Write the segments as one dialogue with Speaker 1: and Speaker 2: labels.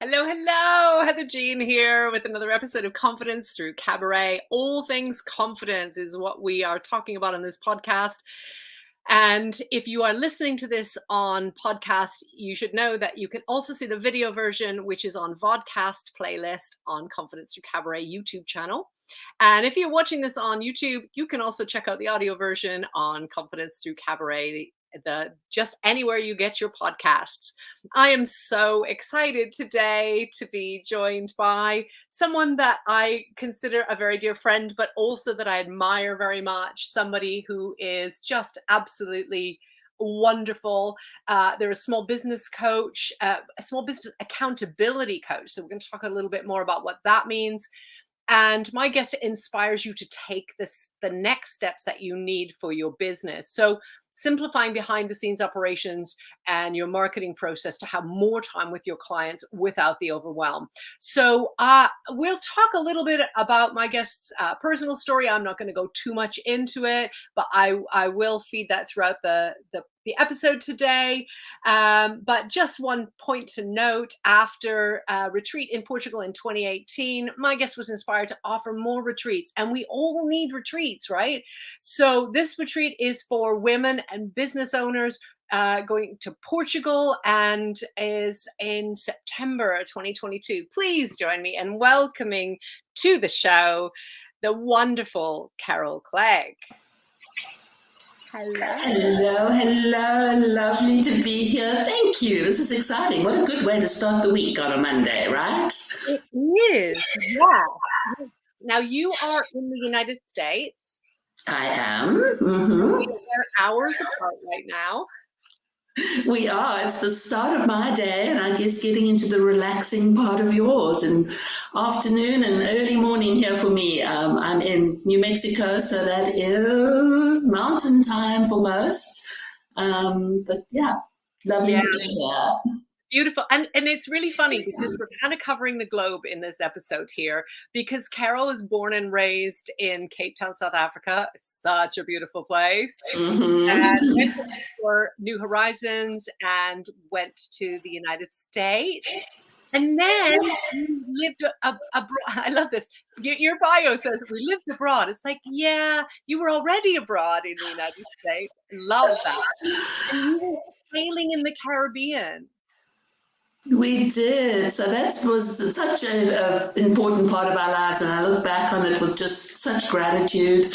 Speaker 1: Hello, hello. Heather Jean here with another episode of Confidence Through Cabaret. All things confidence is what we are talking about on this podcast. And if you are listening to this on podcast, you should know that you can also see the video version, which is on Vodcast playlist on Confidence Through Cabaret YouTube channel. And if you're watching this on YouTube, you can also check out the audio version on Confidence Through Cabaret, just anywhere you get your podcasts. I am so excited today to be joined by someone that I consider a very dear friend, but also that I admire very much, somebody who is just absolutely wonderful. They're a small business coach, a small business accountability coach. So we're going to talk a little bit more about what that means. And my guest inspires you to take the next steps that you need for your business. So simplifying behind the scenes operations and your marketing process to have more time with your clients without the overwhelm. So we'll talk a little bit about my guest's personal story. I'm not going to go too much into it, but I will feed that throughout the episode today. But just one point to note, after a retreat in Portugal in 2018, my guest was inspired to offer more retreats, and we all need retreats, right? So this retreat is for women and business owners going to Portugal and is in September 2022. Please join me in welcoming to the show the wonderful Carol Clegg.
Speaker 2: Hello. Hello. Lovely to be here. Thank you. This is exciting. What a good way to start the week on a Monday, right?
Speaker 1: It is. Yeah. Now you are in the United States.
Speaker 2: I am.
Speaker 1: Mm-hmm. We are hours apart right now.
Speaker 2: We are. It's the start of my day, and I guess getting into the relaxing part of yours. And afternoon and early morning here for me. I'm in New Mexico, so that is mountain time for most. But yeah, lovely to be here.
Speaker 1: Beautiful. And it's really funny because we're kind of covering the globe in this episode here, because Carol was born and raised in Cape Town, South Africa. It's such a beautiful place.
Speaker 2: Mm-hmm.
Speaker 1: And went for New Horizons and went to the United States. And then you lived abroad. I love this. Your bio says we lived abroad. It's like, yeah, you were already abroad in the United States. Love that. And you were sailing in the Caribbean.
Speaker 2: We did. So that was such an important part of our lives, and I look back on it with just such gratitude.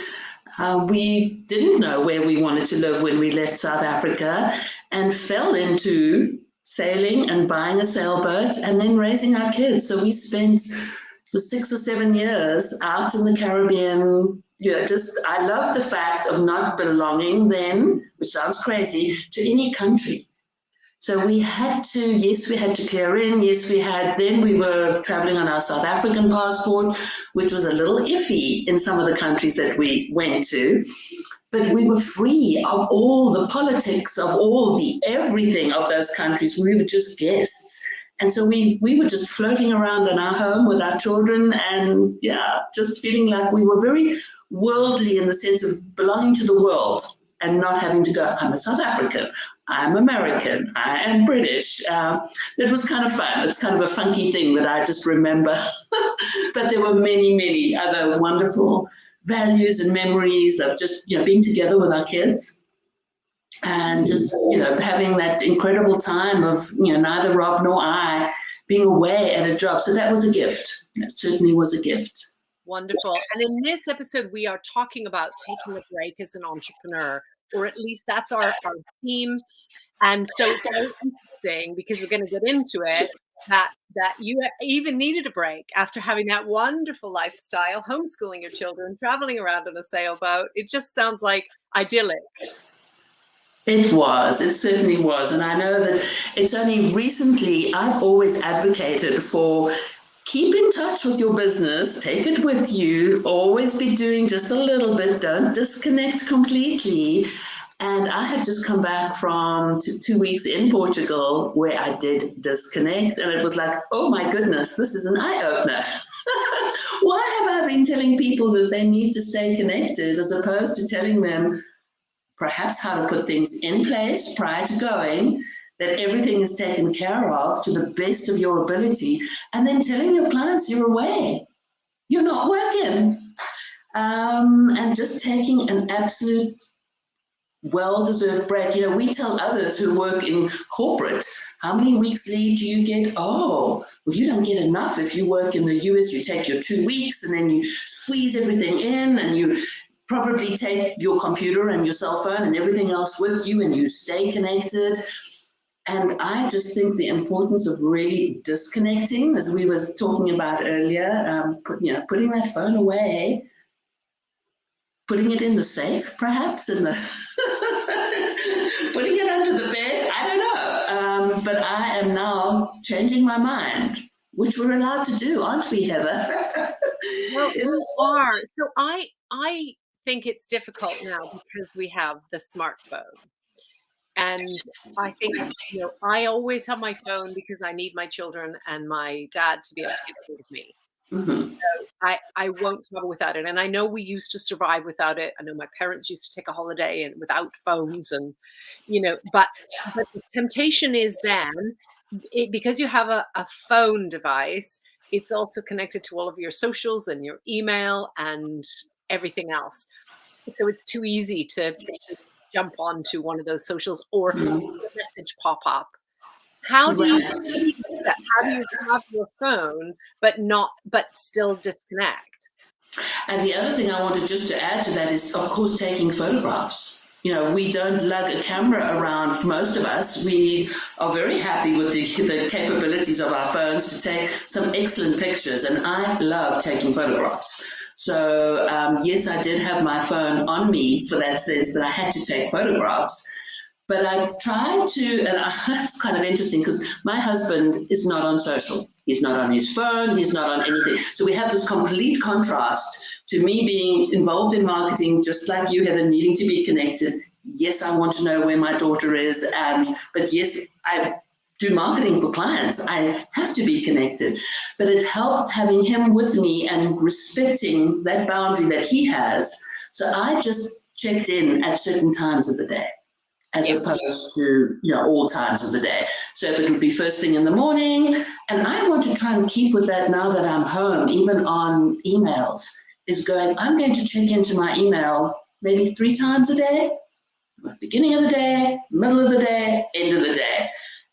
Speaker 2: We didn't know where we wanted to live when we left South Africa and fell into sailing and buying a sailboat and then raising our kids. So we spent 6 or 7 years out in the Caribbean. I love the fact of not belonging then, which sounds crazy, to any country. So we had to clear in. Then we were traveling on our South African passport, which was a little iffy in some of the countries that we went to. But we were free of all the politics, of all the everything of those countries. We were just guests. And so we were just floating around in our home with our children and, just feeling like we were very worldly in the sense of belonging to the world and not having to go, I'm a South African, I'm American, I am British. It was kind of fun. It's kind of a funky thing that I just remember. But there were many, many other wonderful values and memories of just, being together with our kids and just, having that incredible time of, neither Rob nor I being away at a job. So that was a gift. That certainly was a gift.
Speaker 1: Wonderful. And in this episode, we are talking about taking a break as an entrepreneur, or at least that's our theme. And so it's very interesting because we're going to get into it, that you even needed a break after having that wonderful lifestyle, homeschooling your children, traveling around on a sailboat. It just sounds like idyllic.
Speaker 2: It certainly was. And I know that it's only recently I've always advocated for keep in touch with your business, take it with you, always be doing just a little bit, don't disconnect completely. And I had just come back from 2 weeks in Portugal where I did disconnect, and it was like, oh my goodness, this is an eye-opener. Why have I been telling people that they need to stay connected as opposed to telling them perhaps how to put things in place prior to going that everything is taken care of to the best of your ability, and then telling your clients you're away, you're not working, and just taking an absolute well-deserved break. You know, we tell others who work in corporate, how many weeks leave do you get? Oh, well, you don't get enough. If you work in the US, you take your 2 weeks and then you squeeze everything in, and you probably take your computer and your cell phone and everything else with you, and you stay connected. And I just think the importance of really disconnecting, as we were talking about earlier, putting that phone away, putting it in the safe, perhaps, in the putting it under the bed. I don't know. But I am now changing my mind, which we're allowed to do, aren't we, Heather?
Speaker 1: Well, you are. So I think it's difficult now because we have the smartphone. And I think, I always have my phone because I need my children and my dad to be able to get hold of me.
Speaker 2: Mm-hmm.
Speaker 1: I won't travel without it. And I know we used to survive without it. I know my parents used to take a holiday and without phones, and, but the temptation is then, because you have a phone device, it's also connected to all of your socials and your email and everything else. So it's too easy to jump onto one of those socials or see a message pop up. How do you do that? How do you have your phone but still disconnect?
Speaker 2: And the other thing I wanted just to add to that is, of course, taking photographs. You know, we don't lug a camera around for most of us. We are very happy with the capabilities of our phones to take some excellent pictures, and I love taking photographs. So, yes, I did have my phone on me for that sense that I had to take photographs. But I try to, and that's kind of interesting because my husband is not on social. He's not on his phone. He's not on anything. So we have this complete contrast to me being involved in marketing, just like you, Heather, needing to be connected. Yes, I want to know where my daughter is. But yes, I do marketing for clients. I have to be connected. But it helped having him with me and respecting that boundary that he has. So I just checked in at certain times of the day, as opposed to all times of the day. So if it would be first thing in the morning, and I want to try and keep with that now that I'm home, even on emails, is going, I'm going to check into my email maybe 3 times a day, beginning of the day, middle of the day, end of the day.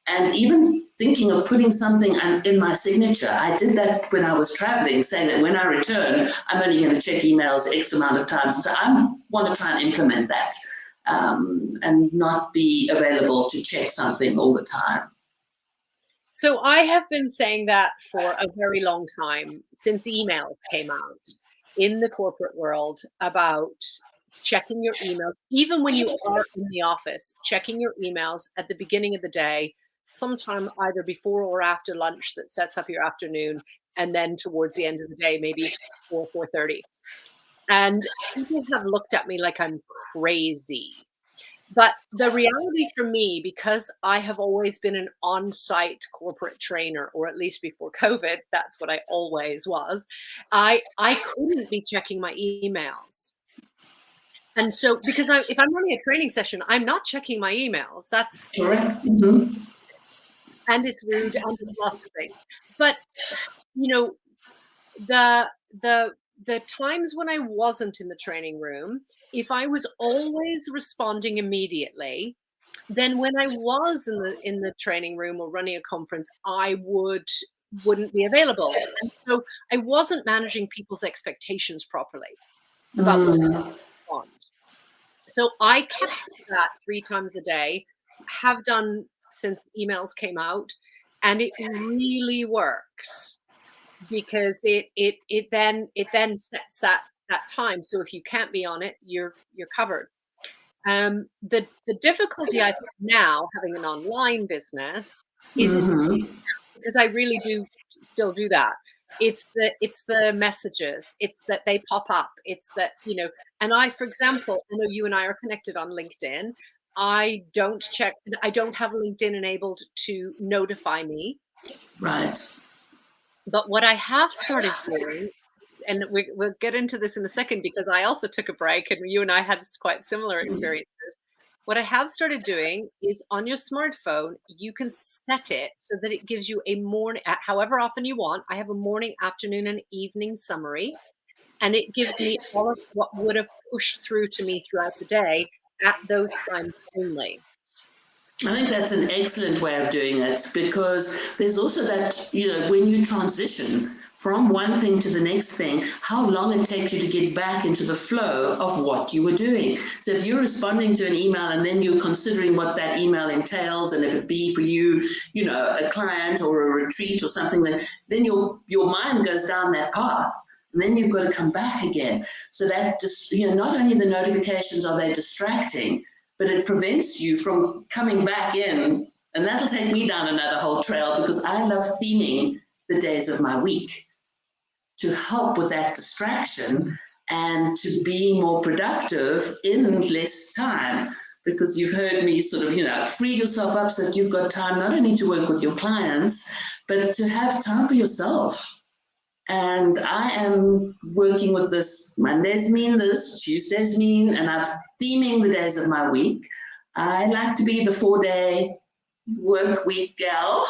Speaker 2: And even thinking of putting something in my signature. I did that when I was traveling, saying that when I return, I'm only going to check emails X amount of times. So I want to try and implement that. And not be available to check something all the time.
Speaker 1: So I have been saying that for a very long time, since emails came out in the corporate world, about checking your emails, even when you are in the office, checking your emails at the beginning of the day, sometime either before or after lunch that sets up your afternoon, and then towards the end of the day, maybe 4:30. And people have looked at me like I'm crazy. But the reality for me, because I have always been an on-site corporate trainer, or at least before COVID, that's what I always was, I couldn't be checking my emails. And so, because if I'm running a training session, I'm not checking my emails. That's
Speaker 2: correct. Mm-hmm.
Speaker 1: And it's rude, and there's lots of things. But the the times when I wasn't in the training room, if I was always responding immediately, then when I was in the training room or running a conference, I wouldn't be available. And so I wasn't managing people's expectations properly about what I want. So I kept that 3 times a day, have done since emails came out, and it really works because it then sets that time. So if you can't be on it, you're covered. The difficulty I think now, having an online business, is because I really do still do that. It's the messages. It's that they pop up. It's that, and I, for example, I know you and I are connected on LinkedIn. I don't have LinkedIn enabled to notify me.
Speaker 2: Right.
Speaker 1: But what I have started doing, and we'll get into this in a second, because I also took a break, and you and I had quite similar experiences. What I have started doing is on your smartphone, you can set it so that it gives you a morning, however often you want. I have a morning, afternoon, and evening summary, and it gives me all of what would have pushed through to me throughout the day at those times only.
Speaker 2: I think that's an excellent way of doing it, because there's also that, when you transition from one thing to the next thing, how long it takes you to get back into the flow of what you were doing. So if you're responding to an email and then you're considering what that email entails, and if it be for you, a client or a retreat or something, then your mind goes down that path. And then you've got to come back again. So that just, not only the notifications are they distracting, but it prevents you from coming back in. And that'll take me down another whole trail, because I love theming the days of my week to help with that distraction and to be more productive in less time. Because you've heard me sort of, free yourself up so that you've got time not only to work with your clients, but to have time for yourself. And I am working with this. Mondays mean this, Tuesdays mean, and I'm theming the days of my week. I like to be the 4-day work week gal.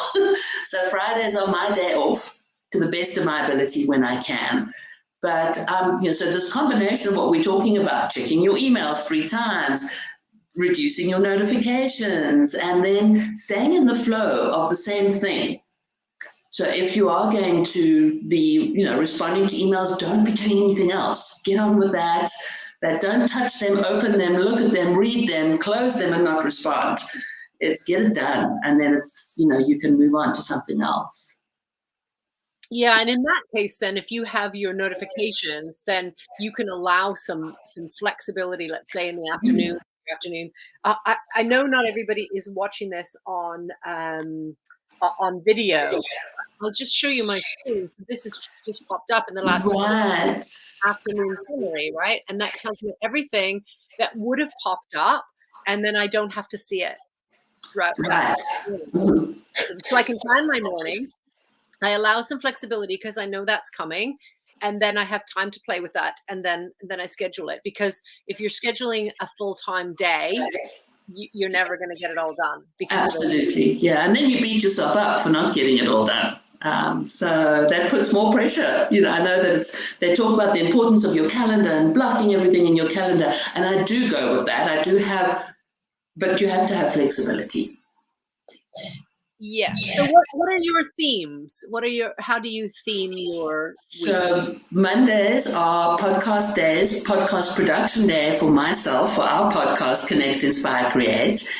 Speaker 2: So Fridays are my day off to the best of my ability when I can. But, so this combination of what we're talking about, checking your emails 3 times, reducing your notifications, and then staying in the flow of the same thing. So if you are going to be, responding to emails, don't be doing anything else. Get on with that. Don't touch them, open them, look at them, read them, close them, and not respond. It's get it done, and then it's, you can move on to something else.
Speaker 1: Yeah, and in that case, then if you have your notifications, then you can allow some flexibility. Let's say in the afternoon. I know not everybody is watching this on video. I'll just show you my screen. So this is just popped up in the last afternoon summary, right? And that tells me everything that would have popped up, and then I don't have to see it throughout that. So I can plan my morning. I allow some flexibility because I know that's coming, and then I have time to play with that, and then I schedule it. Because if you're scheduling a full-time day, you're never going to get it all done.
Speaker 2: Absolutely, yeah. And then you beat yourself up for not getting it all done. So that puts more pressure. I know that they talk about the importance of your calendar and blocking everything in your calendar, and I do go with that. I do have, but you have to have flexibility.
Speaker 1: Yeah. So what are your themes? How do you theme your week?
Speaker 2: So Mondays are podcast days, podcast production day for myself, for our podcast, Connect, Inspire, Create.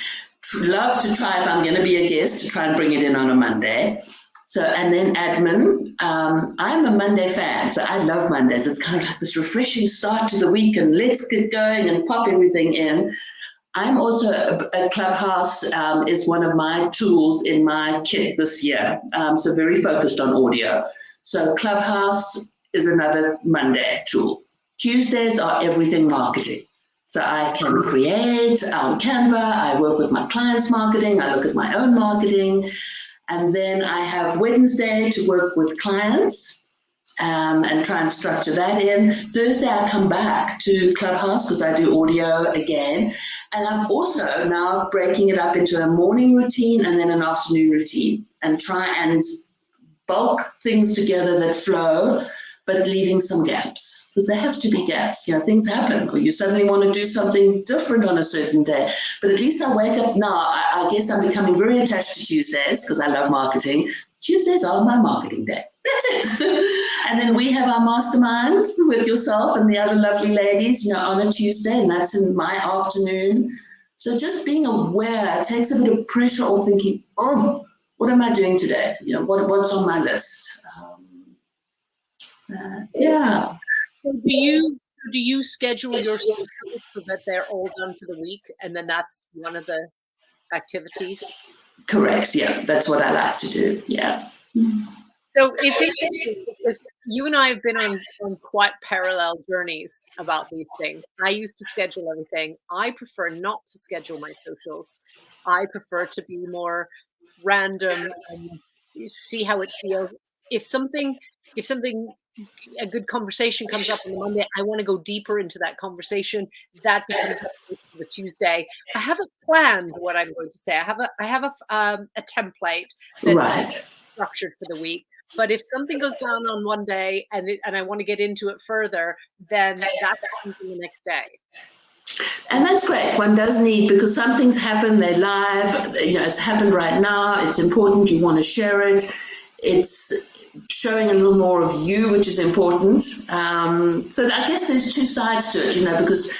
Speaker 2: Love to try, if I'm going to be a guest, to try and bring it in on a Monday. So, and then admin. I'm a Monday fan, so I love Mondays. It's kind of like this refreshing start to the week, and let's get going and pop everything in. I'm also a Clubhouse is one of my tools in my kit this year. So very focused on audio. So Clubhouse is another Monday tool. Tuesdays are everything marketing. So I can create on Canva. I work with my clients' marketing. I look at my own marketing. And then I have Wednesday to work with clients. And try and structure that in. Thursday, I come back to Clubhouse because I do audio again. And I'm also now breaking it up into a morning routine and then an afternoon routine, and try and bulk things together that flow, but leaving some gaps, because there have to be gaps. Things happen, or you suddenly want to do something different on a certain day. But at least I wake up now. I guess I'm becoming very attached to Tuesdays because I love marketing. Tuesdays are my marketing day. That's it. And then we have our mastermind with yourself and the other lovely ladies, on a Tuesday, and that's in my afternoon. So just being aware takes a bit of pressure off thinking, oh, what am I doing today? What's on my list? Yeah.
Speaker 1: So do you schedule your socials so that they're all done for the week, and then that's one of the activities?
Speaker 2: Correct. Yeah, that's what I like to do. Yeah.
Speaker 1: So it's interesting because you and I have been on quite parallel journeys about these things. I used to schedule everything. I prefer not to schedule my socials. I prefer to be more random and see how it feels. If something a good conversation comes up on the Monday, I want to go deeper into that conversation. That becomes the Tuesday. I haven't planned what I'm going to say. I have a template that's
Speaker 2: Right.
Speaker 1: structured for the week. But if something goes down on one day and I want to get into it further, then that comes in the next day.
Speaker 2: And that's great. One does need, because some things happen, they're live, it's happened right now, it's important, you want to share it. It's showing a little more of you, which is important. So I guess there's two sides to it, because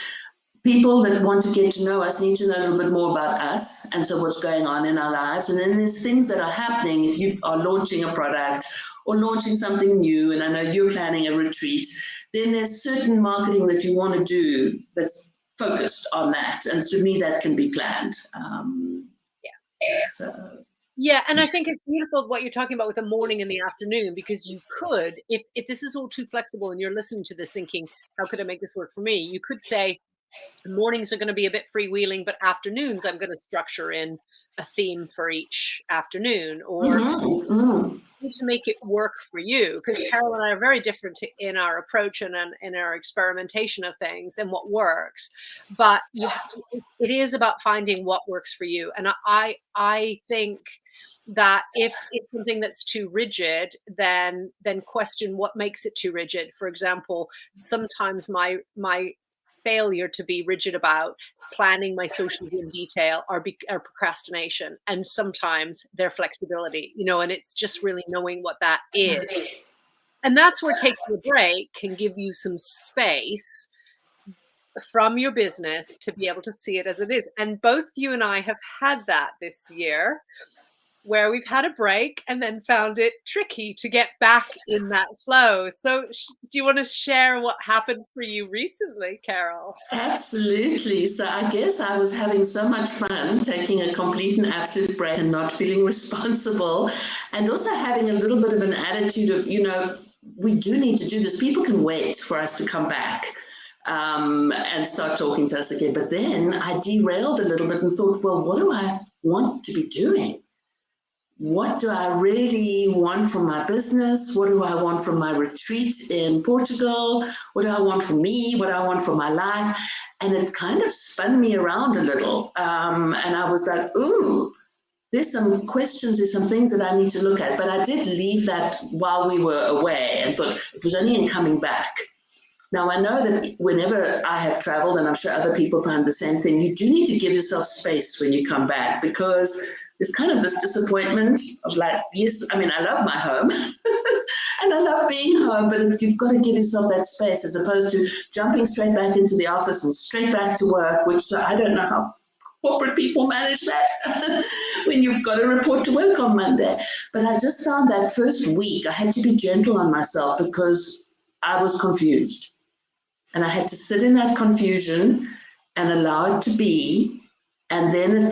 Speaker 2: people that want to get to know us need to know a little bit more about us and so what's going on in our lives. And then there's things that are happening if you are launching a product or launching something new, and I know you're planning a retreat, then there's certain marketing that you want to do that's focused on that. And to me, that can be planned.
Speaker 1: Yeah, and I think it's beautiful what you're talking about with the morning and the afternoon, because you could, if this is all too flexible and you're listening to this thinking, how could I make this work for me? You could say, mornings are going to be a bit freewheeling, but afternoons I'm going to structure in a theme for each afternoon, or to make it work for you, because Carol and I are very different in our approach and in our experimentation of things and what works. But it is about finding what works for you. And I think that if it's something that's too rigid, then question what makes it too rigid. For example, sometimes my failure to be rigid about planning my socials in detail are procrastination, and sometimes they're flexibility, and it's just really knowing what that is. And that's where taking a break can give you some space from your business to be able to see it as it is. And both you and I have had that this year, where we've had a break and then found it tricky to get back in that flow. So do you want to share what happened for you recently, Carol?
Speaker 2: Absolutely. So I guess I was having so much fun taking a complete and absolute break and not feeling responsible, and also having a little bit of an attitude of, we do need to do this. People can wait for us to come back and start talking to us again. But then I derailed a little bit and thought, well, what do I want to be doing? What do I really want from my business? What do I want from my retreat in Portugal? What do I want for me? What do I want for my life? And it kind of spun me around a little. And I was like, ooh, there's some questions, there's some things that I need to look at. But I did leave that while we were away and thought it was only in coming back. Now, I know that whenever I have traveled, and I'm sure other people find the same thing, you do need to give yourself space when you come back, because there's kind of this disappointment of like, yes, I mean, I love my home and I love being home, but you've got to give yourself that space, as opposed to jumping straight back into the office and straight back to work, which I don't know how corporate people manage that when you've got to report to work on Monday. But I just found that first week I had to be gentle on myself because I was confused. And I had to sit in that confusion and allow it to be. And then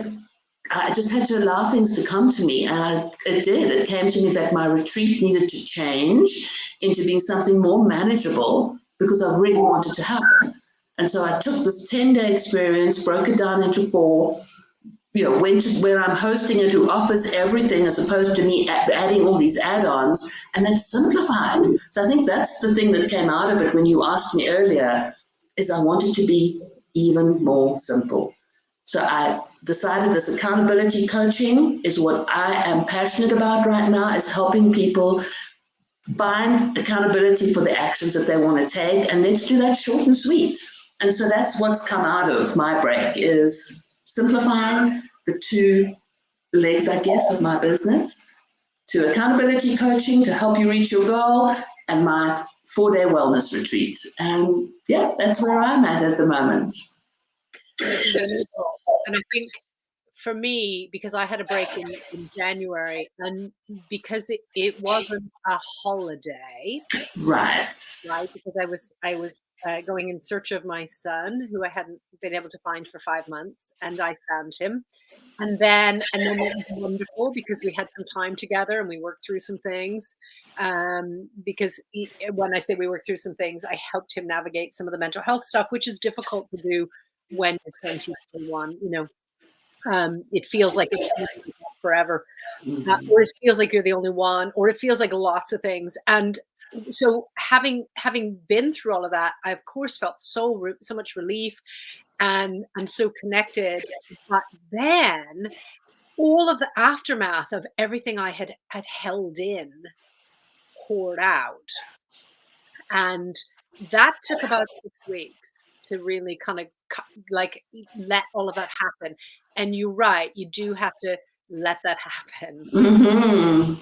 Speaker 2: I just had to allow things to come to me. And it did. It came to me that my retreat needed to change into being something more manageable, because I really wanted to happen. And so I took this 10-day experience, broke it down into 4, went to where I'm hosting it, who offers everything, as opposed to me adding all these add-ons, and that's simplified. So I think that's the thing that came out of it when you asked me earlier, is I wanted to be even more simple. So I decided this accountability coaching is what I am passionate about right now, is helping people find accountability for the actions that they want to take, and let's do that short and sweet. And so that's what's come out of my break, is simplifying the 2 legs, I guess, of my business, to accountability coaching to help you reach your goal, and my 4-day wellness retreat. And yeah, that's where I'm at the moment.
Speaker 1: And I think for me, because I had a break in January, and because it wasn't a holiday,
Speaker 2: right,
Speaker 1: because I was going in search of my son, who I hadn't been able to find for 5 months, and I found him. And then it was wonderful, because we had some time together and we worked through some things. Because when I say we worked through some things, I helped him navigate some of the mental health stuff, which is difficult to do when you're 21. It feels like it's forever, or it feels like you're the only one, or it feels like lots of things. And so having been through all of that, I of course felt so much relief and so connected. But then all of the aftermath of everything I had held in poured out, and that took about 6 weeks to really kind of like let all of that happen. And you're right, you do have to let that happen.
Speaker 2: Mm-hmm.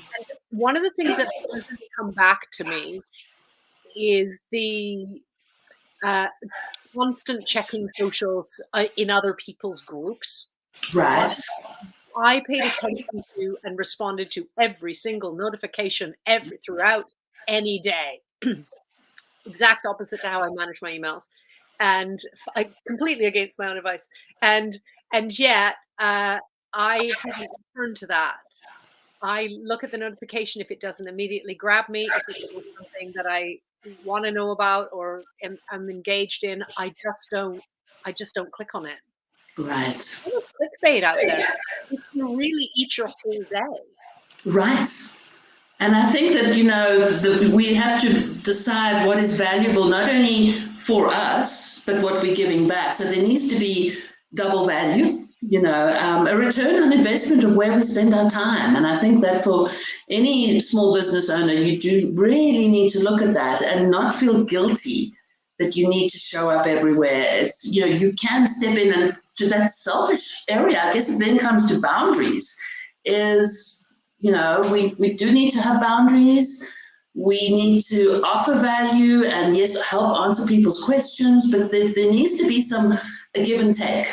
Speaker 1: One of the things that hasn't come back to me is the uh, constant checking socials in other people's groups.
Speaker 2: Right.
Speaker 1: I paid attention to and responded to every single notification throughout any day. Exact opposite to how I manage my emails, and completely against my own advice. And yet, I haven't returned to that. I look at the notification if it doesn't immediately grab me, if it's not something that I want to know about or am engaged in. I just don't click on it.
Speaker 2: Right.
Speaker 1: There's clickbait out there. It can really eat your whole day.
Speaker 2: Right. And I think that, we have to decide what is valuable, not only for us, but what we're giving back. So there needs to be double value, a return on investment of where we spend our time. And I think that for any small business owner, you do really need to look at that and not feel guilty that you need to show up everywhere. It's, you can step in and to that selfish area. I guess it then comes to boundaries is, we do need to have boundaries. We need to offer value and, yes, help answer people's questions, but there needs to be a give and take.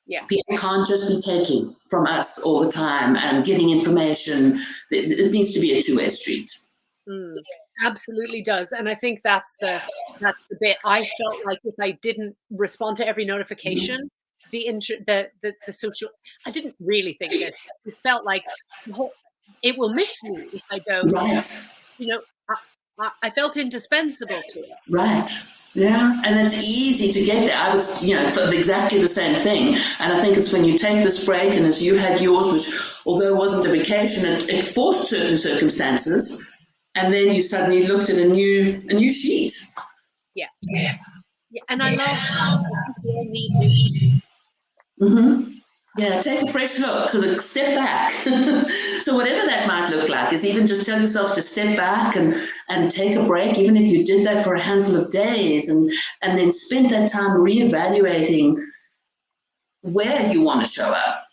Speaker 1: Yeah.
Speaker 2: People can't just be taking from us all the time and getting information. It needs to be a two-way street.
Speaker 1: Absolutely does. And I think that's the bit. I felt like if I didn't respond to every notification, the social, I didn't really think this. It felt like it will miss me if I don't.
Speaker 2: Right.
Speaker 1: I felt indispensable to it.
Speaker 2: Right. Yeah, and it's easy to get there. I was, exactly the same thing. And I think it's when you take this break, and as you had yours, which although it wasn't a vacation, it forced certain circumstances, and then you suddenly looked at a new sheet.
Speaker 1: Yeah. And I love that. I think we all need new sheets.
Speaker 2: Mm-hmm. Yeah, take a fresh look, step back. So whatever that might look like is even just tell yourself to step back and take a break, even if you did that for a handful of days and then spend that time reevaluating where you want to show up.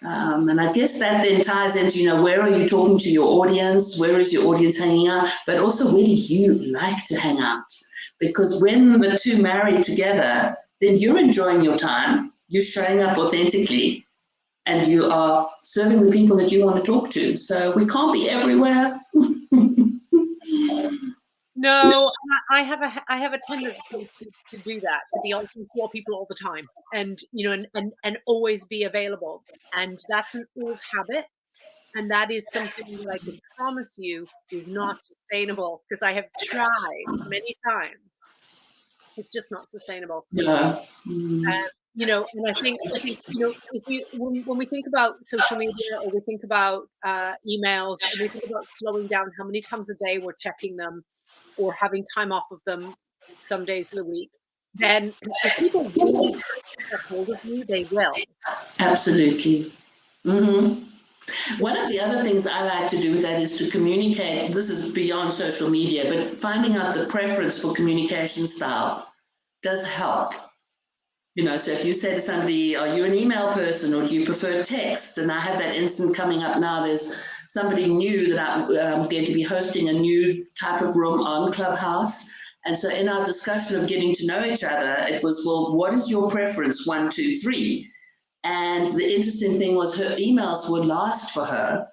Speaker 2: And I guess that then ties into, where are you talking to your audience? Where is your audience hanging out? But also, where do you like to hang out? Because when the two marry together, then you're enjoying your time, you're showing up authentically, and you are serving the people that you want to talk to. So we can't be everywhere.
Speaker 1: No, I have a tendency to do that, to be on call people all the time, and and always be available. And that's an old habit, and that is something that I can promise you is not sustainable, because I have tried many times. It's just not sustainable.
Speaker 2: Yeah.
Speaker 1: And I think if when we think about social media, or we think about emails, and we think about slowing down how many times a day we're checking them, or having time off of them some days of the week, then if people really get hold of you, they will.
Speaker 2: Absolutely. Mm-hmm. One of the other things I like to do with that is to communicate. This is beyond social media, but finding out the preference for communication style does help. So if you say to somebody, are you an email person or do you prefer text? And I have that instant coming up now. There's somebody new that I'm going to be hosting a new type of room on Clubhouse. And so in our discussion of getting to know each other, it was, well, what is your preference? 1, 2, 3. And the interesting thing was her emails were last for her.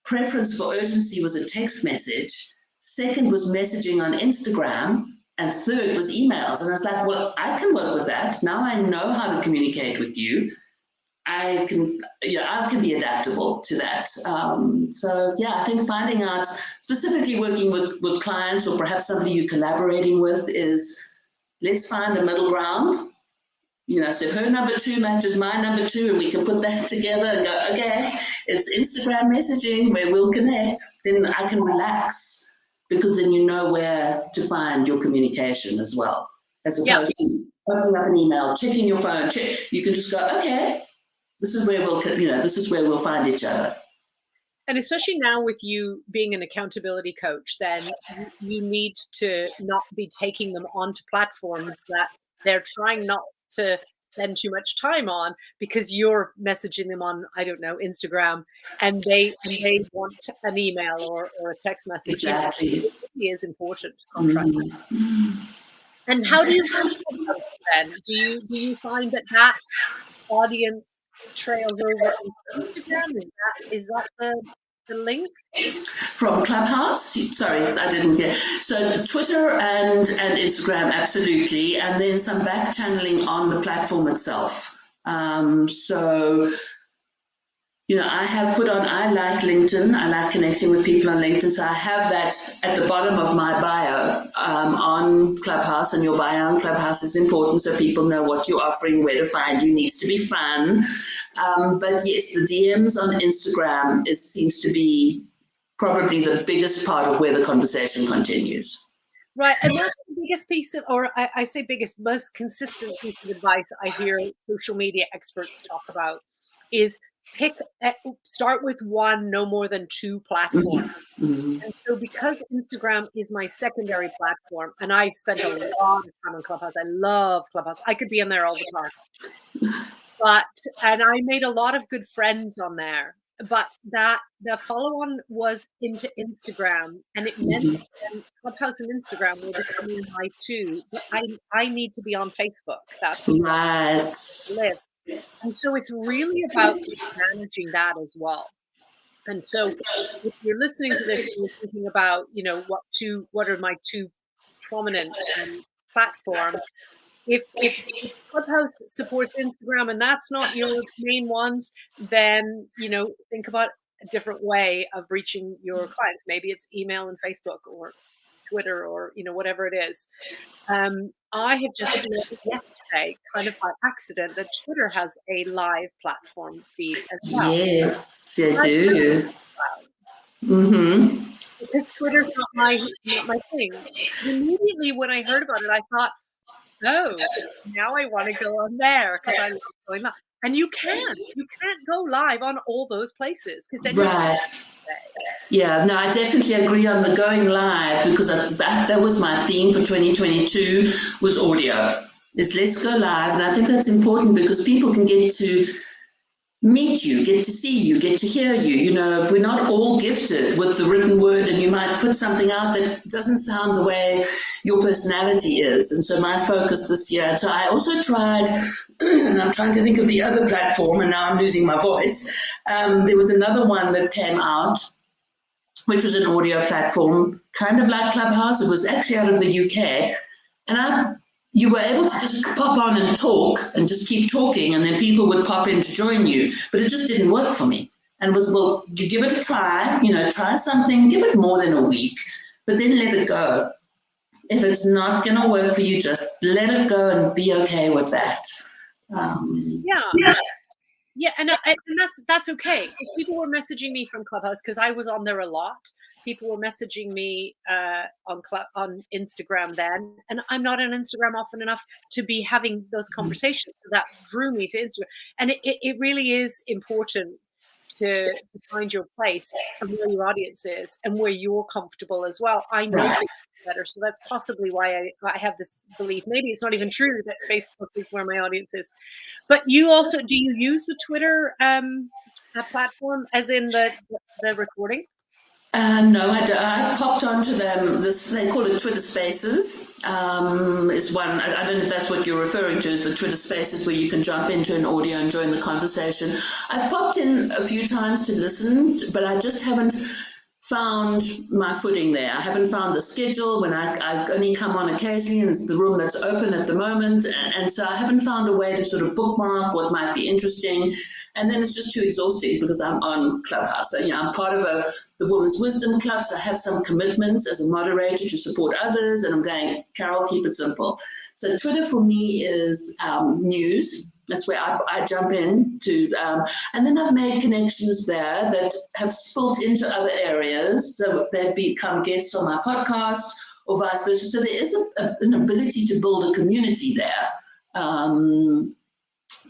Speaker 2: Preference for urgency was a text message. Second was messaging on Instagram. And third was emails. And I was like, well, I can work with that. Now I know how to communicate with you. I can be adaptable to that. I think finding out, specifically working with clients or perhaps somebody you're collaborating with, is let's find a middle ground. So if her number 2 matches my number 2 and we can put that together and go, okay, it's Instagram messaging where we'll connect, then I can relax. because then you know where to find your communication as well, as opposed to opening up an email, checking your phone. You can just go, okay, this is where we'll find each other.
Speaker 1: And especially now with you being an accountability coach, then you need to not be taking them onto platforms that they're trying not to spend too much time on, because you're messaging them on, I don't know, Instagram, and they want an email or a text message.
Speaker 2: Exactly.
Speaker 1: It really is important. Contract. And how do you find Clubhouse then? Do you find that audience trails over into Instagram? Is that the link?
Speaker 2: From Clubhouse? Sorry, I didn't get. So Twitter and Instagram, absolutely, and then some back channeling on the platform itself. So, I like LinkedIn. I like connecting with people on LinkedIn. So I have that at the bottom of my bio on Clubhouse, and your bio on Clubhouse is important so people know what you're offering, where to find you. Needs to be fun. But yes, the DMs on Instagram seems to be probably the biggest part of where the conversation continues.
Speaker 1: Right, and that's the biggest piece of, or I say biggest, most consistent piece of advice I hear social media experts talk about is start with one, no more than 2 platforms. And so because Instagram is my secondary platform, and I've spent a lot of time on Clubhouse, I love Clubhouse. I could be on there all the time. And I made a lot of good friends on there. But the follow-on was into Instagram, and it meant that Clubhouse and Instagram were becoming my 2. But I need to be on Facebook. That's
Speaker 2: right.
Speaker 1: Live. And so it's really about managing that as well. And so if you're listening to this and you're thinking about, what are my 2 prominent platforms, if Clubhouse supports Instagram and that's not your main ones, then, think about a different way of reaching your clients. Maybe it's email and Facebook or Twitter or, whatever it is. I have just noticed yesterday, kind of by accident, that Twitter has a live platform feed as well.
Speaker 2: Yes, I do.
Speaker 1: Because Twitter's not my thing. Immediately when I heard about it, I thought, oh, now I want to go on there because I love going live. And you can't go live on all those places because then
Speaker 2: right. Yeah, no, I definitely agree on the going live, because that was my theme for 2022 was audio. Let's go live, and I think that's important because people can get to meet you, get to see you, get to hear you. We're not all gifted with the written word, and you might put something out that doesn't sound the way your personality is. And so my focus this year, so I also tried, and I'm trying to think of the other platform, and now I'm losing my voice. There was another one that came out, which was an audio platform, kind of like Clubhouse. It was actually out of the UK. And you were able to just pop on and talk and just keep talking, and then people would pop in to join you. But it just didn't work for me. And was, well, you give it a try, try something, give it more than a week, but then let it go. If it's not going to work for you, just let it go and be okay with that.
Speaker 1: Yeah, and that's okay. If people were messaging me from Clubhouse, because I was on there a lot, people were messaging me on Instagram then, and I'm not on Instagram often enough to be having those conversations. So that drew me to Instagram, and it really is important to find your place and where your audience is and where you're comfortable as well. I know Facebook better, so that's possibly why I have this belief. Maybe it's not even true that Facebook is where my audience is. But you also, do you use the Twitter platform as in the recording?
Speaker 2: No, I don't. I popped onto them. They call it Twitter Spaces. Is one. I don't know if that's what you're referring to. Is the Twitter Spaces where you can jump into an audio and join the conversation. I've popped in a few times to listen, but I just haven't found my footing there. I haven't found the schedule when I only come on occasionally, and it's the room that's open at the moment, and so I haven't found a way to sort of bookmark what might be interesting. And then it's just too exhausting because I'm on Clubhouse. So, I'm part of the Women's Wisdom Club, so I have some commitments as a moderator to support others, and I'm going, Carol, keep it simple. So Twitter for me is news. That's where I jump in to, and then I've made connections there that have spilled into other areas. So they've become guests on my podcast or vice versa. So there is an ability to build a community there.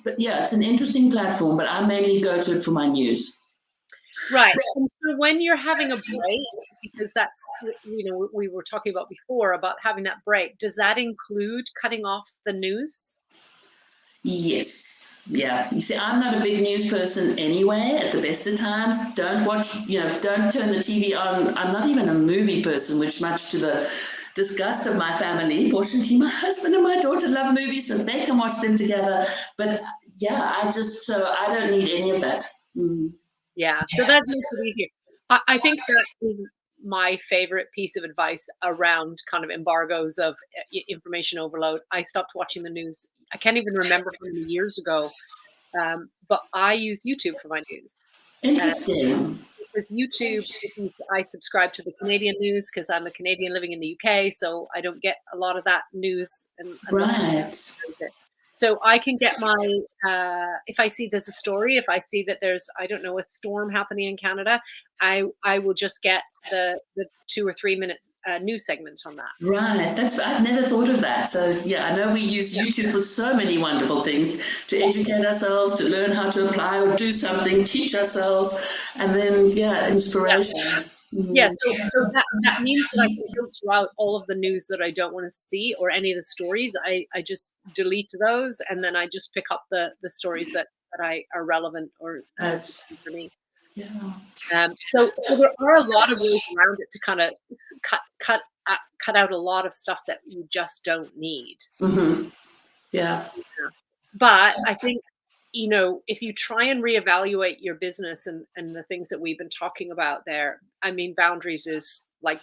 Speaker 2: But yeah, it's an interesting platform, but I mainly go to it for my news.
Speaker 1: Right. And so when you're having a break, because that's, we were talking about before about having that break, does that include cutting off the news?
Speaker 2: Yes. Yeah. You see, I'm not a big news person anyway, at the best of times. Don't watch, don't turn the TV on. I'm not even a movie person, which much to the disgust of my family. Fortunately, my husband and my daughter love movies, so they can watch them together. But yeah, I don't need any of that.
Speaker 1: Yeah. So that makes it easier. I think that is my favorite piece of advice around kind of embargoes of information overload. I stopped watching the news. I can't even remember how many years ago, but I use YouTube for my news.
Speaker 2: Interesting.
Speaker 1: Because YouTube, I subscribe to the Canadian news because I'm a Canadian living in the UK, so I don't get a lot of that news.
Speaker 2: Right.
Speaker 1: So I can get my, if I see there's a story, if I see that there's, I don't know, a storm happening in Canada, I will just get the 2 or 3 minute news segment on that.
Speaker 2: Right. I've never thought of that. So yeah, I know we use YouTube for so many wonderful things to educate ourselves, to learn how to apply or do something, teach ourselves, and then inspiration.
Speaker 1: Yes, so that means that I can filter out all of the news that I don't want to see or any of the stories. I just delete those, and then I just pick up the stories that are relevant or for me.
Speaker 2: Yeah.
Speaker 1: So there are a lot of ways around it to kind of cut out a lot of stuff that you just don't need.
Speaker 2: Mm-hmm. Yeah.
Speaker 1: But I think, if you try and reevaluate your business and the things that we've been talking about there, I mean, boundaries is like,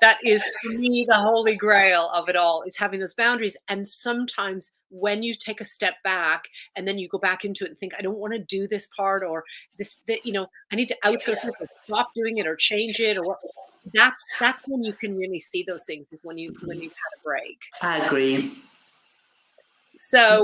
Speaker 1: that is for me the holy grail of it all, is having those boundaries. And sometimes when you take a step back and then you go back into it and think, I don't want to do this part or this, I need to outsource this or stop doing it or change it or what. That's when you can really see those things, is when you've had a break.
Speaker 2: I agree.
Speaker 1: So,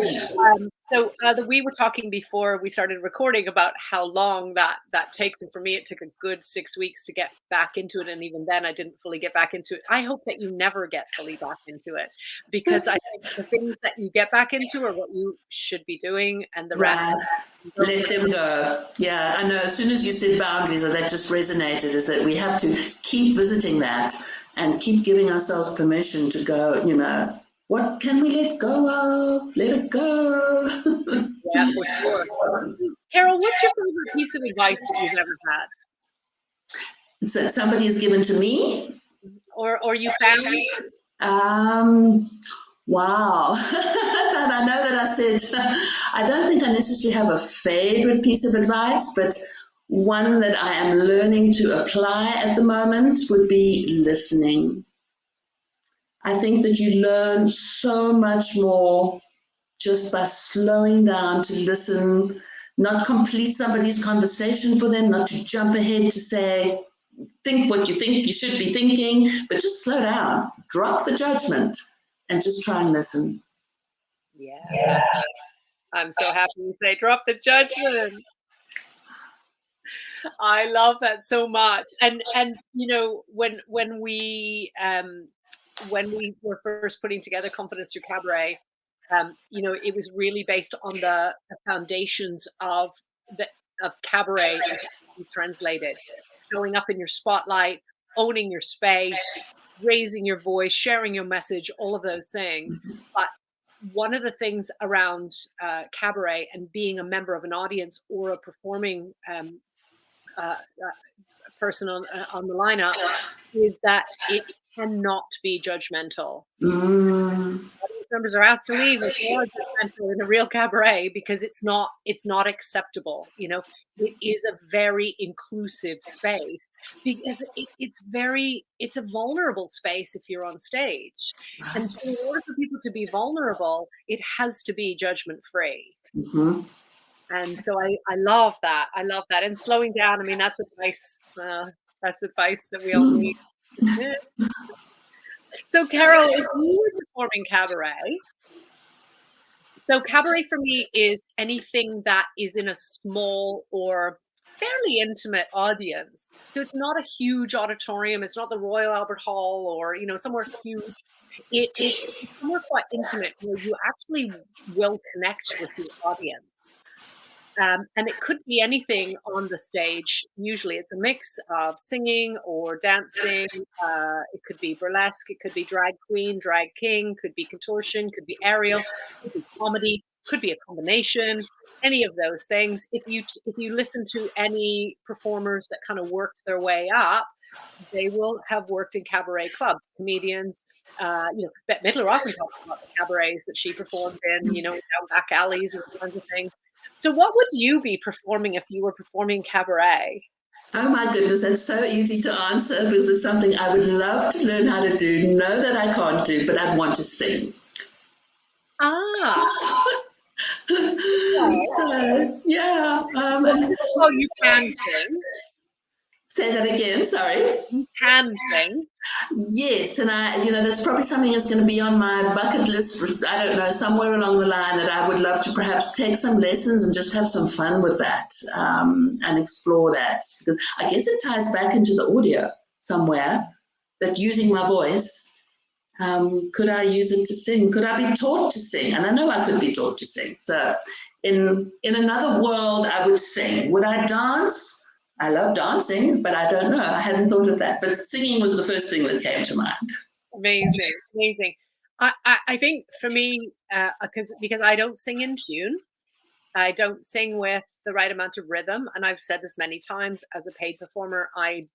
Speaker 1: we were talking before we started recording about how long that takes, and for me, it took a good 6 weeks to get back into it, and even then, I didn't fully get back into it. I hope that you never get fully back into it, because I think the things that you get back into are what you should be doing, and the rest.
Speaker 2: Let them go. Yeah, I know. As soon as you said boundaries, that just resonated. Is that we have to keep visiting that and keep giving ourselves permission to go. What can we let go of? Let it go.
Speaker 1: Yeah, for sure. Carol, what's your favorite piece of advice that you've ever had?
Speaker 2: So somebody has given to me?
Speaker 1: Or you found?
Speaker 2: Wow. I know that I said, I don't think I necessarily have a favorite piece of advice, but one that I am learning to apply at the moment would be listening. I think that you learn so much more just by slowing down to listen, not complete somebody's conversation for them, not to jump ahead to say, think what you think you should be thinking, but just slow down, drop the judgment, and just try and listen.
Speaker 1: Yeah. I'm so happy you say drop the judgment. I love that so much. And when we were first putting together Confidence Through Cabaret, it was really based on the foundations of cabaret translated, showing up in your spotlight, owning your space, raising your voice, sharing your message, all of those things. But one of the things around cabaret and being a member of an audience or a performing person on the lineup is that it cannot be judgmental. Audience members are asked to leave if they are judgmental in a real cabaret, because it's not acceptable. It is a very inclusive space, because it's a vulnerable space if you're on stage.
Speaker 2: Right.
Speaker 1: And so in order for people to be vulnerable, it has to be judgment free.
Speaker 2: Mm-hmm.
Speaker 1: And so I love that. I love that. And slowing down, I mean, that's advice. That's advice that we all need. So, Carol, if you were performing cabaret, So cabaret for me is anything that is in a small or fairly intimate audience. So it's not a huge auditorium. It's not the Royal Albert Hall or, somewhere huge. It's somewhere quite intimate where you actually will connect with your audience. And it could be anything on the stage. Usually it's a mix of singing or dancing. It could be burlesque, it could be drag queen, drag king, could be contortion, could be aerial, could be comedy, could be a combination, any of those things. If you listen to any performers that kind of worked their way up, they will have worked in cabaret clubs, comedians. Bette Midler often talks about the cabarets that she performed in, down back alleys and all kinds of things. So what would you be performing if you were performing cabaret?
Speaker 2: Oh my goodness, that's so easy to answer because it's something I would love to learn how to do, know that I can't do, but I'd want to sing.
Speaker 1: Ah.
Speaker 2: So, yeah.
Speaker 1: Well, you can sing.
Speaker 2: Say that again, sorry.
Speaker 1: You can sing.
Speaker 2: Yes, and that's probably something that's going to be on my bucket list. I don't know, somewhere along the line that I would love to perhaps take some lessons and just have some fun with that and explore that. Because I guess it ties back into the audio somewhere. That using my voice, could I use it to sing? Could I be taught to sing? And I know I could be taught to sing. So, in another world, I would sing. Would I dance? I love dancing, but I don't know. I hadn't thought of that. But singing was the first thing that came to mind.
Speaker 1: Amazing, amazing. I think for me, because I don't sing in tune, I don't sing with the right amount of rhythm, and I've said this many times. As a paid performer, I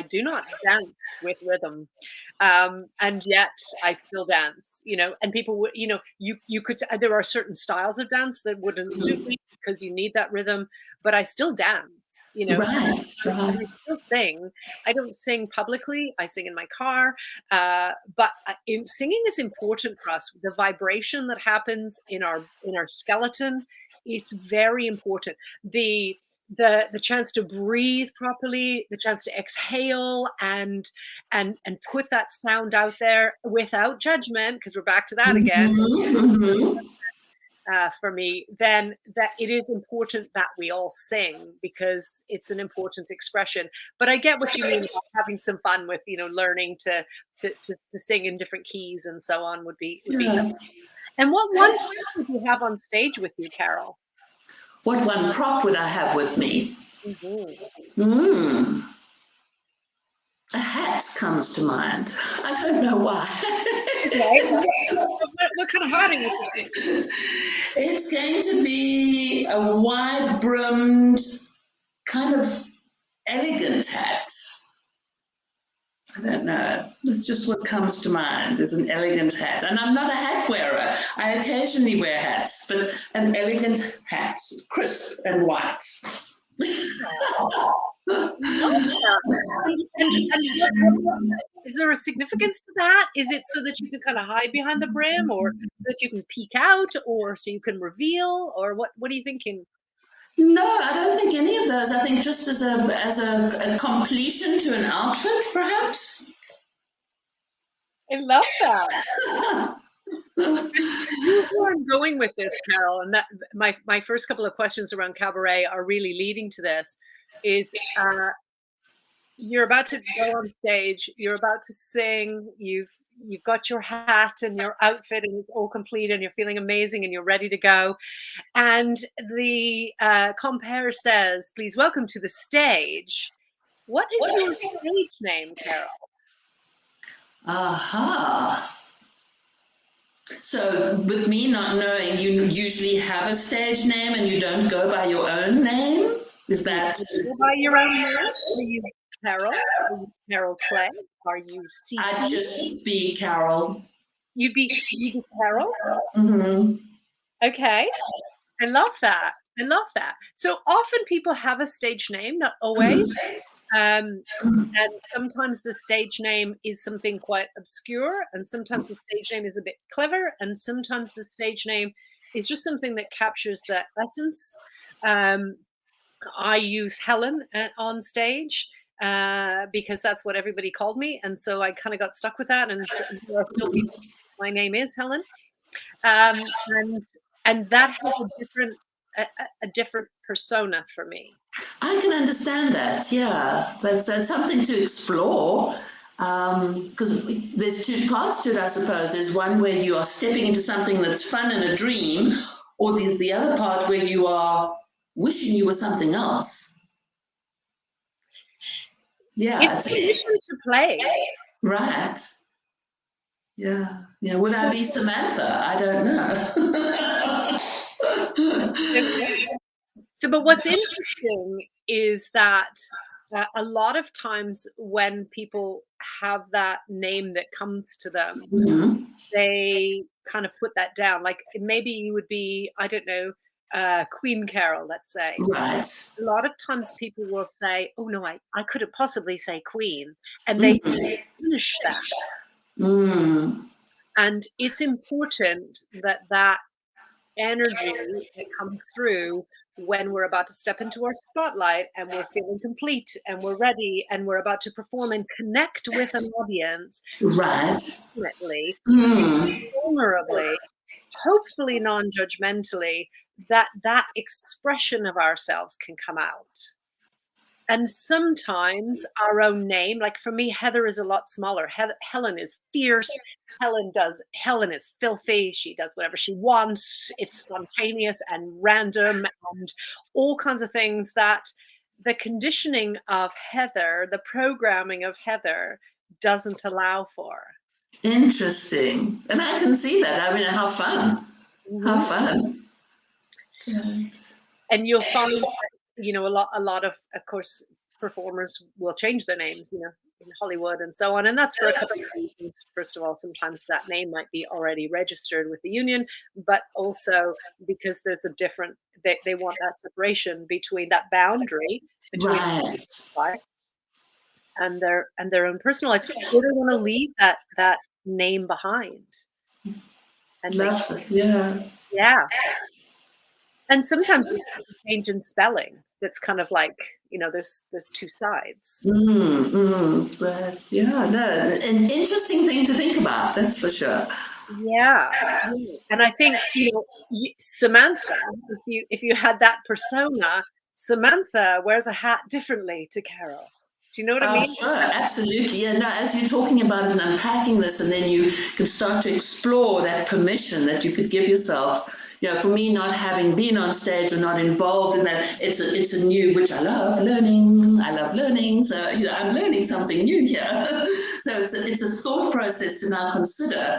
Speaker 1: do not dance with rhythm, and yet I still dance. And people would, you could. There are certain styles of dance that wouldn't suit me because you need that rhythm, but I still dance.
Speaker 2: Right.
Speaker 1: And I still sing. I don't sing publicly. I sing in my car, but singing is important for us. The vibration that happens in our skeleton, it's very important. The chance to breathe properly, the chance to exhale and put that sound out there without judgment, because we're back to that again.
Speaker 2: Mm-hmm.
Speaker 1: For me, then that it is important that we all sing because it's an important expression. But I get what you mean about having some fun with, learning to sing in different keys and so on would be helpful. And what one would you have on stage with you, Carol?
Speaker 2: What one prop would I have with me?
Speaker 1: Mm-hmm.
Speaker 2: A hat comes to mind. I don't know why.
Speaker 1: What kind of hat are you thinking?
Speaker 2: It's going to be a wide-brimmed, kind of elegant hat. I don't know. That's just what comes to mind is an elegant hat. And I'm not a hat wearer. I occasionally wear hats, but an elegant hat, crisp and white.
Speaker 1: Is there a significance to that? Is it so that you can kind of hide behind the brim, or so that you can peek out, or so you can reveal, or what are you thinking?
Speaker 2: No, I don't think any of those. I think just as a completion to an outfit, perhaps.
Speaker 1: I love that. Here's where I'm going with this, Carol, and that my first couple of questions around cabaret are really leading to this. Is you're about to go on stage, you're about to sing, you've got your hat and your outfit, and it's all complete, and you're feeling amazing, and you're ready to go. And the compere says, "Please welcome to the stage." What is your stage name, Carol?
Speaker 2: Aha. So with me not knowing, you usually have a stage name and you don't go by your own name? Is that...
Speaker 1: You go by your own name? Are you Carol? Are you Carol Clegg? Are you CC?
Speaker 2: I'd just be Carol.
Speaker 1: You'd be Carol?
Speaker 2: Mm-hmm.
Speaker 1: Okay. I love that. I love that. So often people have a stage name, not always. And sometimes the stage name is something quite obscure, and sometimes the stage name is a bit clever, and sometimes the stage name is just something that captures the essence. I use Helen on stage because that's what everybody called me, and so I kind of got stuck with that, and so still my name is Helen. And And that has a different persona for me.
Speaker 2: I can understand that. Yeah, that's something to explore. Because there's two parts to it, I suppose. There's one where you are stepping into something that's fun and a dream, or there's the other part where you are wishing you were something else. Yeah,
Speaker 1: It's permission to play.
Speaker 2: right. Yeah, yeah. Would I be Samantha? I don't know.
Speaker 1: So, but what's interesting is that a lot of times when people have that name that comes to them,
Speaker 2: Mhm.
Speaker 1: they kind of put that down. Like maybe you would be, I don't know, Queen Carol, let's say.
Speaker 2: Right.
Speaker 1: A lot of times people will say, oh no, I couldn't possibly say Queen. And they
Speaker 2: Mhm.
Speaker 1: finish that.
Speaker 2: Mm.
Speaker 1: And it's important that that energy that comes through when we're about to step into our spotlight and we're feeling complete and we're ready and we're about to perform and connect with an audience,
Speaker 2: Right.
Speaker 1: ultimately,
Speaker 2: Mm.
Speaker 1: vulnerably, hopefully non-judgmentally, that expression of ourselves can come out. And sometimes our own name, like for me, Heather is a lot smaller. Helen is fierce. Helen is filthy. She does whatever she wants. It's spontaneous and random and all kinds of things that the conditioning of Heather, the programming of Heather doesn't allow for.
Speaker 2: Interesting. And I can see that. I mean, how fun. How
Speaker 1: Mhm.
Speaker 2: fun. Yes.
Speaker 1: And you'll find, a lot of course, performers will change their names, in Hollywood and so on. And that's for a couple of reasons. First of all, sometimes that name might be already registered with the union, but also because there's a different, they want that separation between that boundary between
Speaker 2: Right.
Speaker 1: life and their own personal life. They don't want to leave that name behind. And they,
Speaker 2: Love it. Yeah.
Speaker 1: yeah. And sometimes it's a change in spelling that's kind of like, there's two sides.
Speaker 2: But yeah, no, an interesting thing to think about, that's for sure.
Speaker 1: Yeah. And I think, Samantha, if you had that persona, Samantha wears a hat differently to Carol. Do you know what I
Speaker 2: Oh,
Speaker 1: mean?
Speaker 2: sure, absolutely. Yeah, no, as you're talking about it and unpacking this, and then you can start to explore that permission that you could give yourself. You know, for me, not having been on stage or not involved in that, it's a new, which I love learning. I love learning, so I'm learning something new here. So it's a thought process to now consider.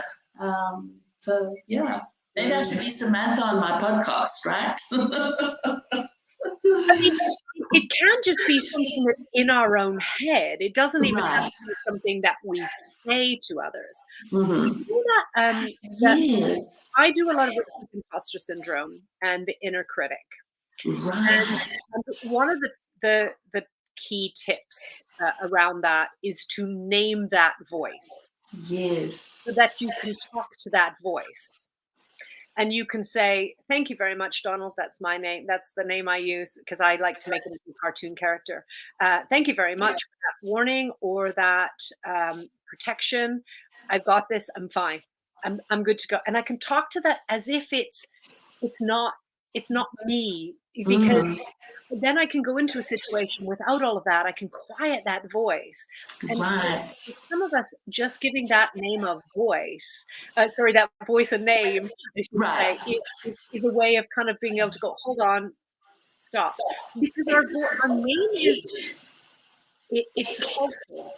Speaker 2: So yeah, maybe I should be Samantha on my podcast, right?
Speaker 1: I mean, it can just be something that's in our own head. It doesn't even have
Speaker 2: Right.
Speaker 1: to be something that we say to others.
Speaker 2: Mm-hmm.
Speaker 1: You know that I do a
Speaker 2: Yes.
Speaker 1: lot of work with imposter syndrome and the inner critic. And
Speaker 2: Right.
Speaker 1: one of the key tips around that is to name that voice so that you
Speaker 2: Yes.
Speaker 1: can talk to that voice. And you can say, "Thank you very much, Donald. That's my name. That's the name I use because I like to make it a cartoon character. Thank you very much for that warning or that protection. I've got this. I'm fine. I'm good to go." And I can talk to that as if it's not it's not me because
Speaker 2: Mm,
Speaker 1: then I can go into a situation without all of that. I can quiet that voice. And
Speaker 2: right.
Speaker 1: for some of us, just giving that name of voice, sorry, that voice a name, I should
Speaker 2: Right.
Speaker 1: say, is a way of kind of being able to go, hold on, stop. Because our name it's helpful.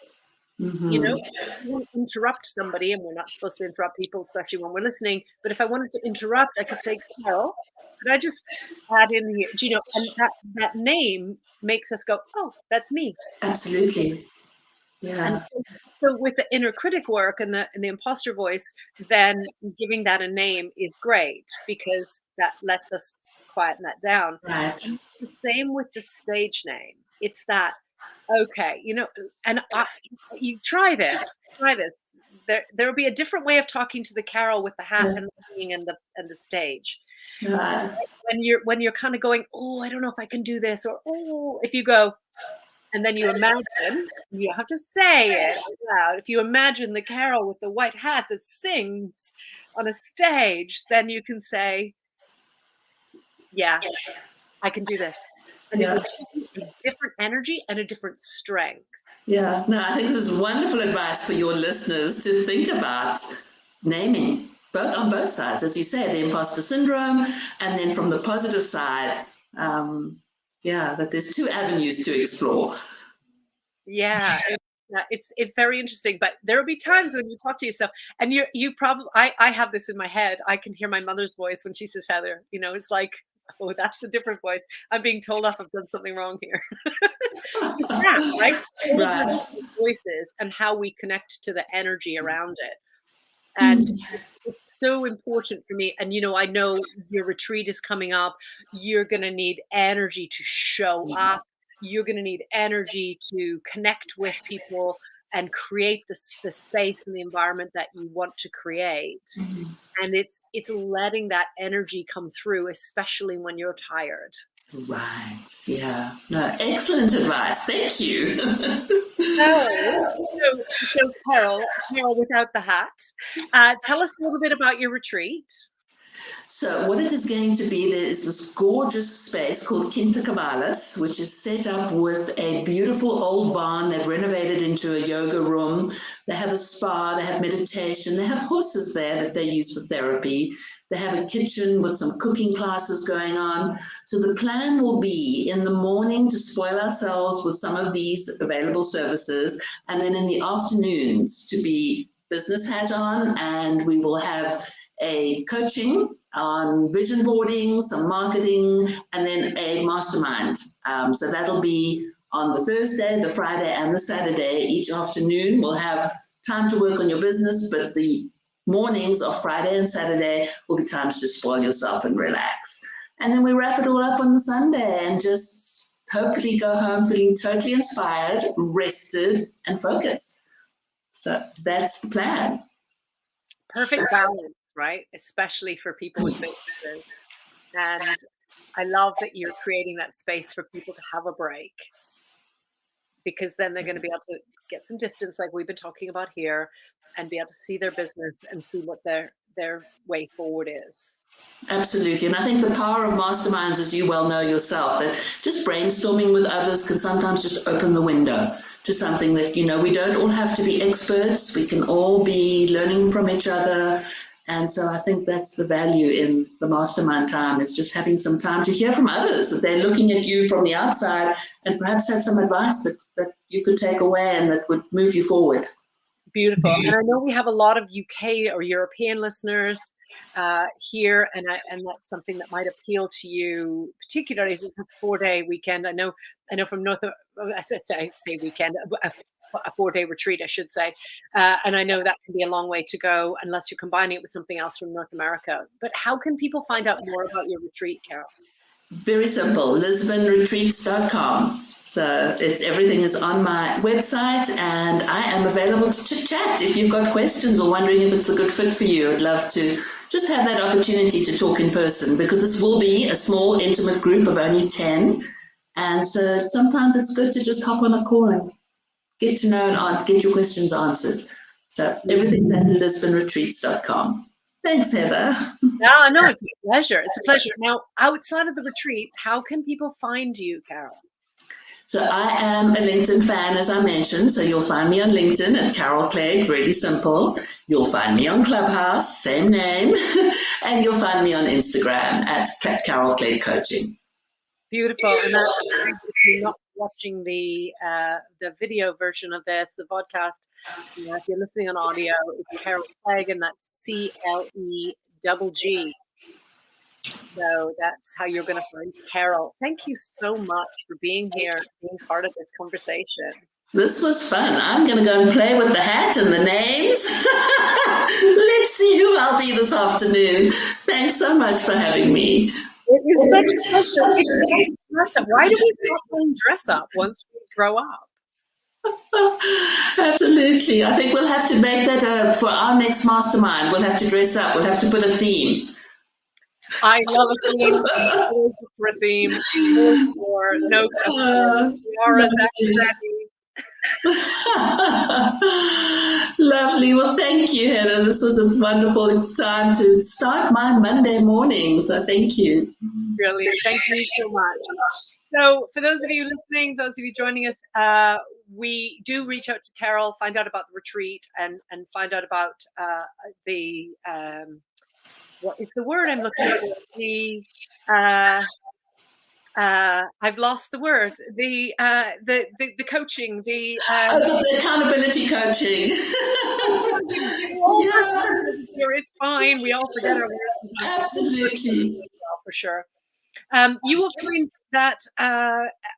Speaker 2: Mm-hmm.
Speaker 1: I won't interrupt somebody, and we're not supposed to interrupt people, especially when we're listening. But if I wanted to interrupt, I could say, Carol, could I just add in here? And that name makes us go, oh, that's me.
Speaker 2: Absolutely.
Speaker 1: And
Speaker 2: Yeah.
Speaker 1: so with the inner critic work and the imposter voice, then giving that a name is great because that lets us quieten that down.
Speaker 2: Right.
Speaker 1: And the same with the stage name. It's that okay, and you try this. There'll be a different way of talking to the Carol with the hat
Speaker 2: Yeah.
Speaker 1: and the singing and the stage.
Speaker 2: Right.
Speaker 1: When you're kind of going, oh, I don't know if I can do this, or oh, if you go, and then you imagine, you don't have to say it out loud. If you imagine the Carol with the white hat that sings on a stage, then you can say, yeah, I can do this. And it
Speaker 2: Yeah.
Speaker 1: will be a different energy and a different strength.
Speaker 2: Yeah, no, I think this is wonderful advice for your listeners to think about naming both on both sides, as you say, the imposter syndrome, and then from the positive side, that there's two avenues to explore.
Speaker 1: Yeah, it's very interesting, but there will be times when you talk to yourself and you probably I have this in my head. I can hear my mother's voice when she says Heather, it's like, oh, that's a different voice. I'm being told off I've done something wrong here. It's that, right? All of
Speaker 2: Right.
Speaker 1: those voices and how we connect to the energy around it. And it's so important for me. And, I know your retreat is coming up. You're going to need energy to show up. You're going to need energy to connect with people and create the space and the environment that you want to create. And it's letting that energy come through, especially when you're tired.
Speaker 2: Right. Yeah. No, excellent advice. Thank you.
Speaker 1: So Carol without the hat, tell us a little bit about your retreat.
Speaker 2: So what it is going to be, there is this gorgeous space called Quinta Cabalas, which is set up with a beautiful old barn. They've renovated into a yoga room. They have a spa, they have meditation, they have horses there that they use for therapy. They have a kitchen with some cooking classes going on. So the plan will be in the morning to spoil ourselves with some of these available services, and then in the afternoons to be business hat on, and we will have a coaching on vision boarding, some marketing, and then a mastermind. So that'll be on the Thursday, the Friday, and the Saturday. Each afternoon we'll have time to work on your business, but the mornings of Friday and Saturday will be times to spoil yourself and relax. And then we wrap it all up on the Sunday and just hopefully go home feeling totally inspired, rested, and focused. So that's the plan.
Speaker 1: Perfect balance, right? Especially for people with businesses. And I love that you're creating that space for people to have a break, because then they're going to be able to get some distance like we've been talking about here and be able to see their business and see what their way forward is.
Speaker 2: Absolutely. And I think the power of masterminds, as you well know yourself, that just brainstorming with others can sometimes just open the window to something that, we don't all have to be experts. We can all be learning from each other. And so I think that's the value in the mastermind time, is just having some time to hear from others, that they're looking at you from the outside and perhaps have some advice that you could take away and that would move you forward.
Speaker 1: Beautiful. And I know we have a lot of UK or European listeners here, and that's something that might appeal to you, particularly as it's a 4-day weekend. I know from I say weekend, a 4-day retreat, I should say. And I know that can be a long way to go unless you're combining it with something else from North America. But how can people find out more about your retreat, Carol?
Speaker 2: Very simple, lisbonretreats.com. So everything is on my website, and I am available to chit chat if you've got questions or wondering if it's a good fit for you. I'd love to just have that opportunity to talk in person, because this will be a small, intimate group of only 10. And so sometimes it's good to just hop on a call and get to know and get your questions answered. So everything's at lisbonretreats.com. Thanks, Heather.
Speaker 1: No, it's a pleasure. It's a pleasure. Now, outside of the retreats, how can people find you, Carol?
Speaker 2: So I am a LinkedIn fan, as I mentioned. So you'll find me on LinkedIn at Carol Clegg, really simple. You'll find me on Clubhouse, same name. And you'll find me on Instagram at Carol Clegg Coaching.
Speaker 1: Beautiful. And that's if you're not watching the video version of this, the podcast, if you're listening on audio, it's Carol Clegg, and that's CLEGG. So that's how you're going to find Carol. Thank you so much for being here, being part of this conversation.
Speaker 2: This was fun. I'm going to go and play with the hat and the names. Let's see who I'll be this afternoon. Thanks so much for having me.
Speaker 1: It is such a pleasure. It's dress up. Why do we stop playing dress up once we grow up?
Speaker 2: Absolutely. I think we'll have to make that for our next mastermind. We'll have to dress up. We'll have to put a theme.
Speaker 1: I love a theme. Always for a theme. No
Speaker 2: Lovely. Well, thank you, Heather. This was a wonderful time to start my Monday morning. So thank you.
Speaker 1: Brilliant. Thank you so much. So for those of you listening, those of you joining us, we do reach out to Carol, find out about the retreat, and find out about the what is the word I'm looking for? The I've lost the word. The coaching.
Speaker 2: The accountability coaching.
Speaker 1: Yeah. It's fine. We all forget our words.
Speaker 2: Absolutely.
Speaker 1: For sure. You will find that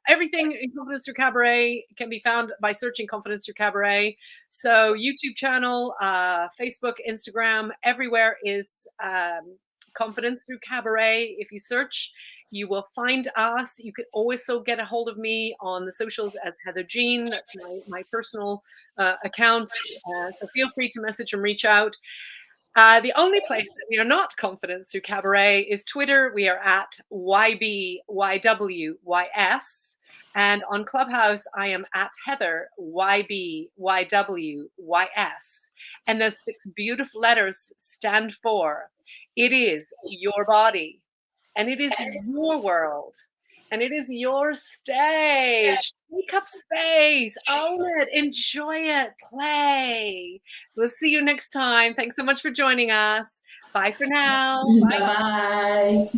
Speaker 1: everything in Confidence Through Cabaret can be found by searching Confidence Through Cabaret. So YouTube channel, Facebook, Instagram, everywhere is Confidence Through Cabaret. If you search, you will find us. You can also get a hold of me on the socials as Heather Jean. That's my personal accounts. So feel free to message and reach out. The only place that we are not Confidence Through Cabaret is Twitter. We are at YBYWYS. And on Clubhouse, I am at Heather YBYWYS. And those 6 beautiful letters stand for, it is your body, and it is your world, and it is your stage. Take up space, own it, enjoy it, play. We'll see you next time. Thanks so much for joining us. Bye for now.
Speaker 2: Bye-bye.